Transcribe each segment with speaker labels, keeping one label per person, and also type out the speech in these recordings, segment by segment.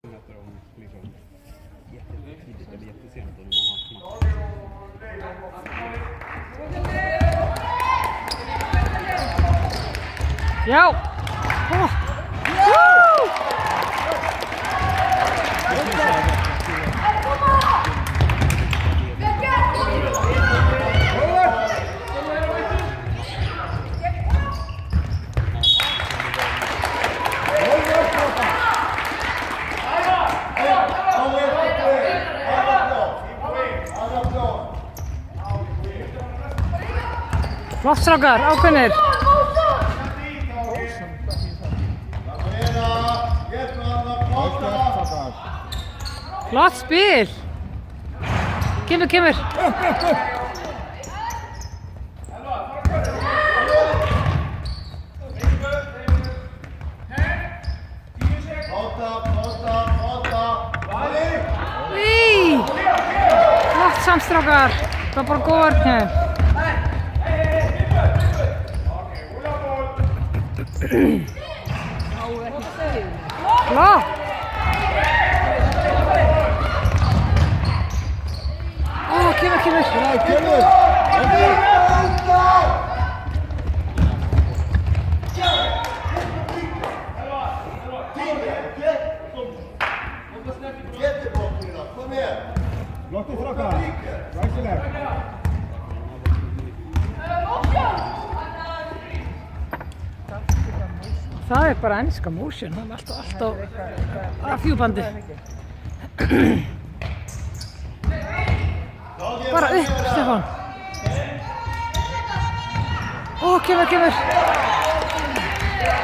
Speaker 1: möter de liksom jättetidigt eller jättesent och när man har
Speaker 2: Ja! Oh. Flott strákar, ákveðnir. Flott spil. Kemur. Í! Flott samt strákar. Það var bara góð vörn. Flott! Ó, kemur!
Speaker 3: Låt oss raka! Ræsileg!
Speaker 2: Það er bara enska motion, það er alltaf að fjúbandi. Bara upp, Stefán. Ó, kemur.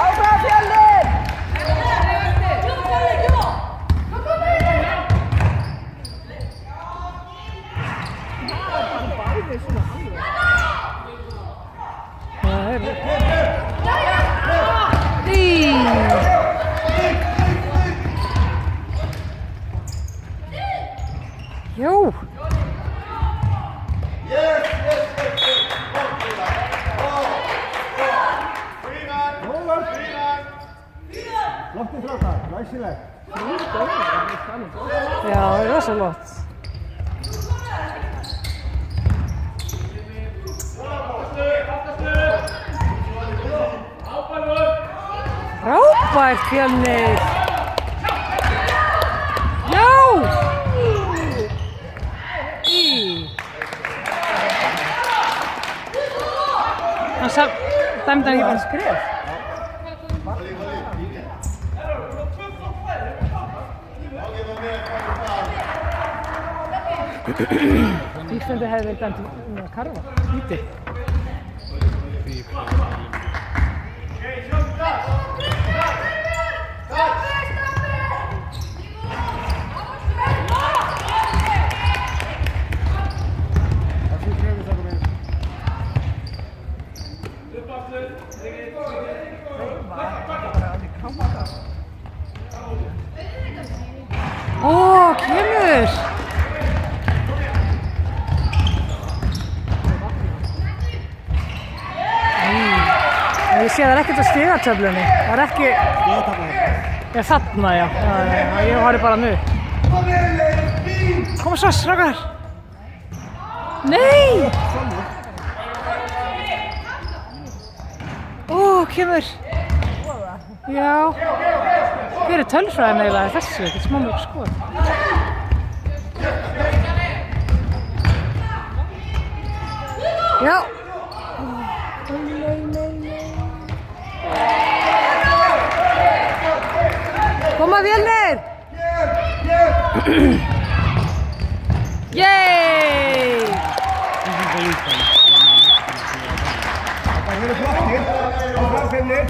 Speaker 2: Áfram Fjölnir! Jó!
Speaker 3: Låt oss raka! Ræsileg!
Speaker 2: Já, það er rosa flott. Frábært Fjölnir! Já! Hann dæmdi hann ekki bara skref. Íslandi hefði verið dæmt að karfa, víti. Ó, kemur! Ég sé það er ekkert á stigatöflunni. Það er ekki... Já, þarna, já. Ég horfi bara nú. Koma svo, strákar! Nei! Ó, kemur! Já. Hver er tölfræðin eiginlega þessu? Þetta er smá mjög skoð. Já. Koma Fjölnir! Yay!
Speaker 3: Það eru flottir! Áfram Fjölnir!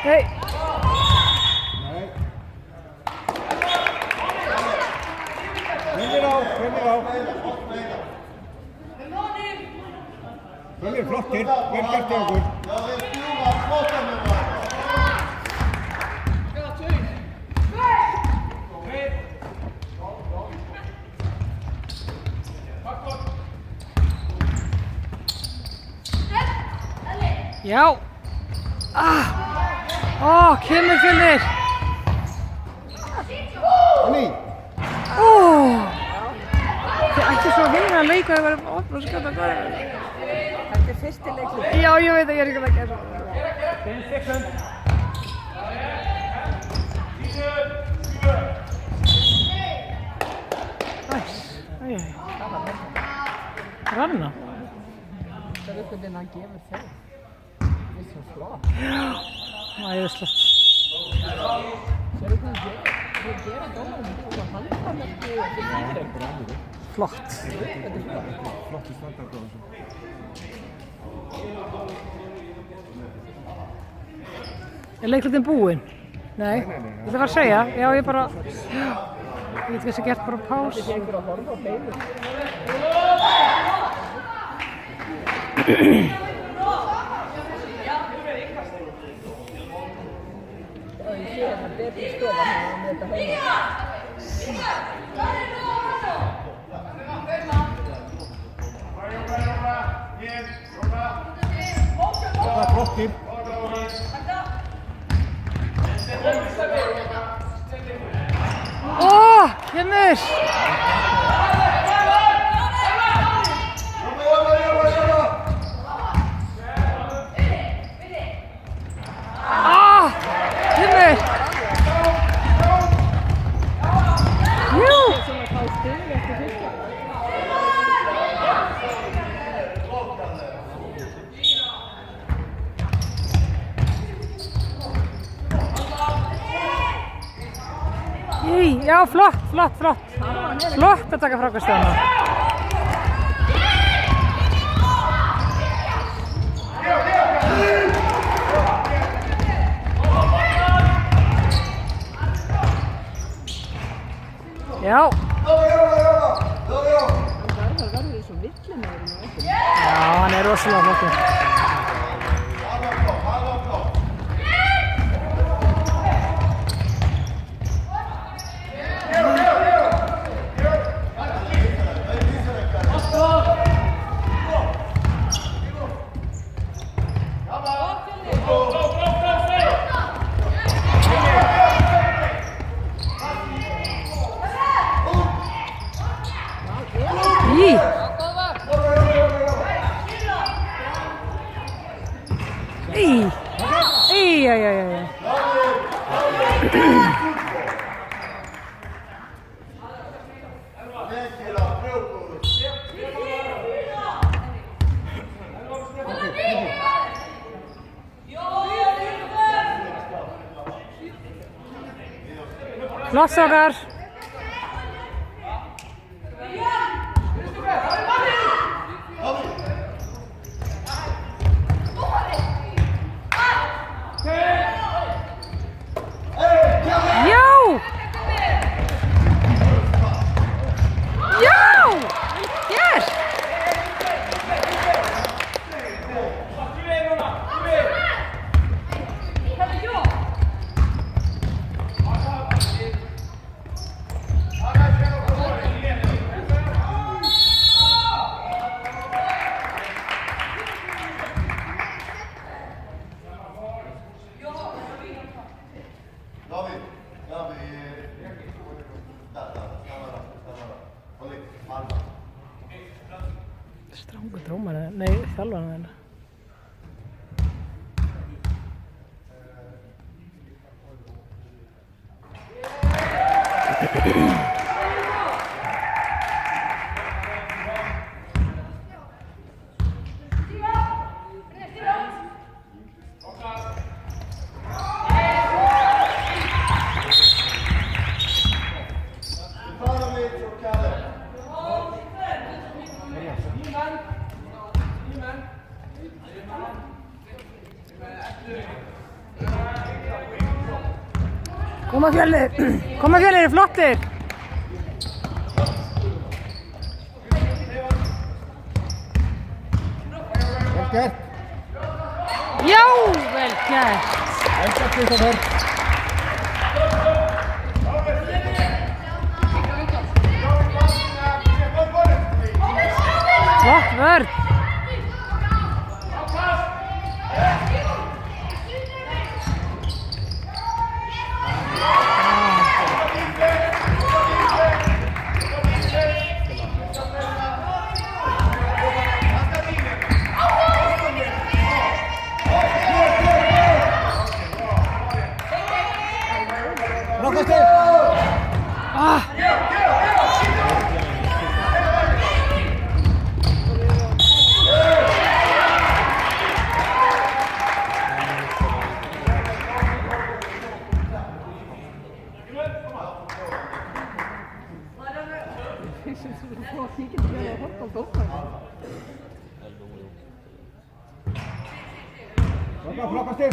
Speaker 2: Hei!
Speaker 3: Fjölnir á! Fjölnir flottir! Vel gert hjá okkur!
Speaker 2: Já. Kemur Fjölnir. Þið ætti svo að vinna leik og það var opn og skjóta góður.
Speaker 4: Þetta fyrsti leikur.
Speaker 2: Já, ég veit að ég ekki að gera.
Speaker 3: 10 seconds.
Speaker 2: Ranna.
Speaker 4: Það er hvernig hann gefur þau. Það er svo flott.
Speaker 2: Það er slott.
Speaker 4: Sérðu hvað hann gera dómarinn og halda með því
Speaker 2: Flott.
Speaker 3: Flottu standard á þessu.
Speaker 2: Er leiklutin búinn? Nei. Þetta var að segja. Já, ég bara... Ég veit kannski gert bara pás.
Speaker 4: Það er einhver að horfa á beinu. Og ég sé hérna betri stofa með þetta heima.
Speaker 3: Það er flottir.
Speaker 2: Fjölnir! Fjölnir! Jú! Já, flott. Flott að taka frákastöðuna. Já.
Speaker 4: Hann verður svo villimegur með okkur.
Speaker 2: Já, hann er rosalega flottur. Flott strákar. Strangur drómari, nei, þjálfarinn þeirna. Koma Fjölnir, flottir!
Speaker 3: Vel gert.
Speaker 2: Já, vel gert!
Speaker 3: Vel gert, Kristoffer.
Speaker 2: Flott vörn!
Speaker 3: Strákar, frábært stig.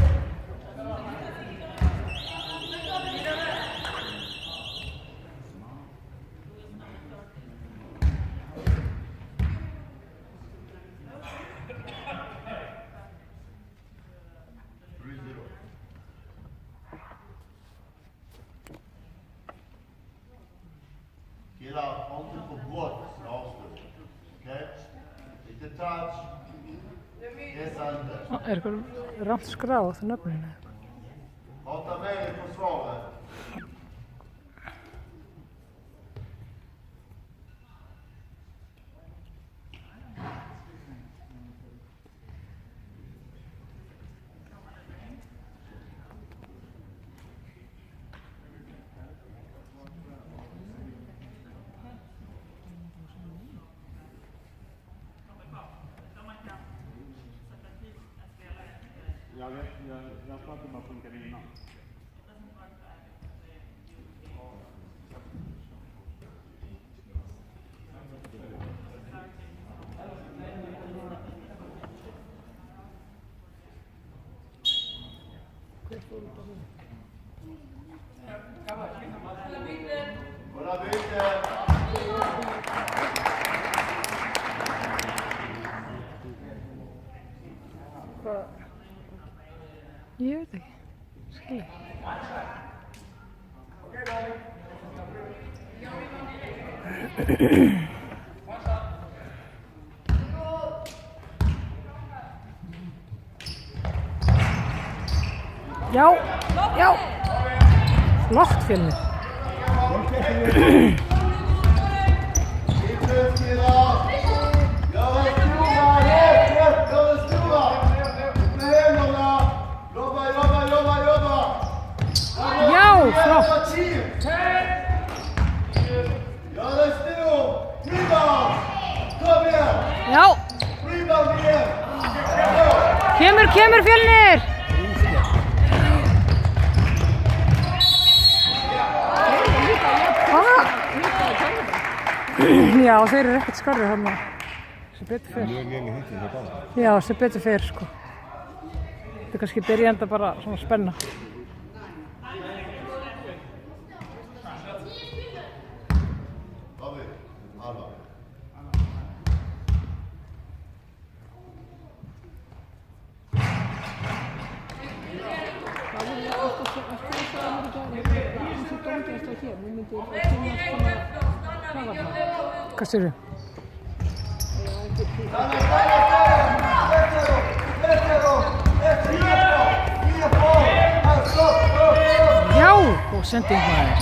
Speaker 5: Killar, inte på brott avslut. Okej? Lite touch. Pressa inte.
Speaker 2: Er eitthvað rangt skráð á nöfninu?
Speaker 5: Prata med dig på svaret.
Speaker 1: Jag tror att det bara funkar innan.
Speaker 5: Kolla byte.
Speaker 2: Ég veit ekki. Skilji. Já, já. Flott Fjölnir. Já, flott. Já. Kemur Fjölnir. Já, þeir eru ekkert skarri þarna. Sem betur fer.
Speaker 3: Mjög léleg hitting hjá báðum.
Speaker 2: Já, sem betur fer sko. Þetta er kannski byrjandi bara svona spenna.
Speaker 5: David, Alva.
Speaker 2: Hvað styrir? Já, og sending maður.